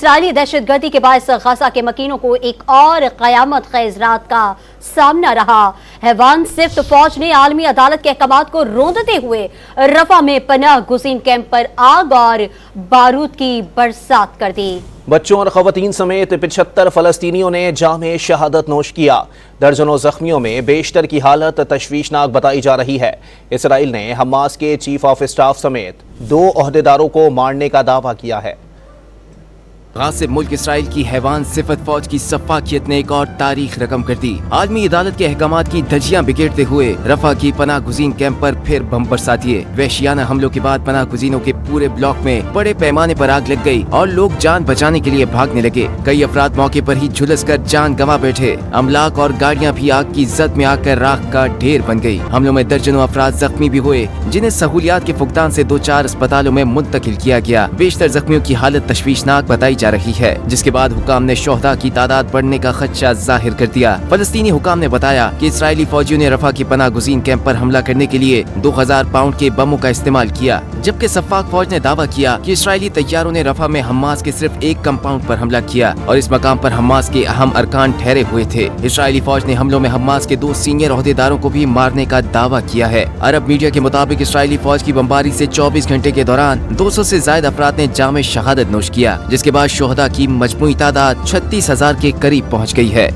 Israeli दहशतगर्दी के बायस Gaza के मकीनों को एक और कयामत खेज रात का सामना रहा। हैवान सिफ्त फौज ने आलमी अदालत के अहकामात को रोंदते हुए रफा में पनाह गुज़ीन कैंप पर आग और बारूद की बरसात कर दी। बच्चों और खवातीन समेत 75 फलस्तीनियों ने जामे शहादत नोश किया। दर्जनों जख्मियों में बेशतर की हालत तशवीशनाक बताई जा रही है। इसराइल ने हमास के चीफ ऑफ स्टाफ समेत 2 ओहदेदारों को मारने का दावा किया है। गासिब मुल्क इसराइल की हैवान सिफत फौज की सफाकियत ने एक और तारीख रकम कर दी। आलमी अदालत के अहकामात की धज्जियां बिखेरते हुए रफा की पनाह गुज़ीन कैंप पर फिर बम बरसा दिए। वहशियाना हमलों के बाद पनाह गुज़ीनों के पूरे ब्लॉक में बड़े पैमाने पर आग लग गई और लोग जान बचाने के लिए भागने लगे। कई अफराद मौके पर ही झुलस कर जान गंवा बैठे। अमलाक और गाड़ियां भी आग की जद में आकर राख का ढेर बन गई। हमलों में दर्जनों अफराद जख्मी भी हुए, जिन्हें सहूलियात के फुकदान से 2-4 अस्पतालों में मुंतकिल किया गया। बेशतर जख्मियों की हालत तशवीशनाक बताई जा रही है, जिसके बाद हुकाम ने शोहदा की तादाद बढ़ने का खदशा जाहिर कर दिया। फलस्तीनी हुकाम ने बताया कि इसराइली फौजियों ने रफा की पनाह गुज़ीन कैंप पर हमला करने के लिए 2000 पाउंड के बमों का इस्तेमाल किया, जबकि सफ़ाक फौज ने दावा किया कि इसराइली तैयारों ने रफा में हमास के सिर्फ एक कंपाउंड पर हमला किया और इस मकाम पर हमास के अहम अरकान ठहरे हुए थे। इसराइली फौज ने हमलों में हमास के 2 सीनियर ओहदेदारों को भी मारने का दावा किया है। अरब मीडिया के मुताबिक इसराइली फौज की बमबारी से 24 घंटे के दौरान 200 से ज्यादा अफराद ने जामे शहादत नोश किया, जिसके बाद शोहदा की मजमूई तादाद 36,000 के करीब पहुंच गई है।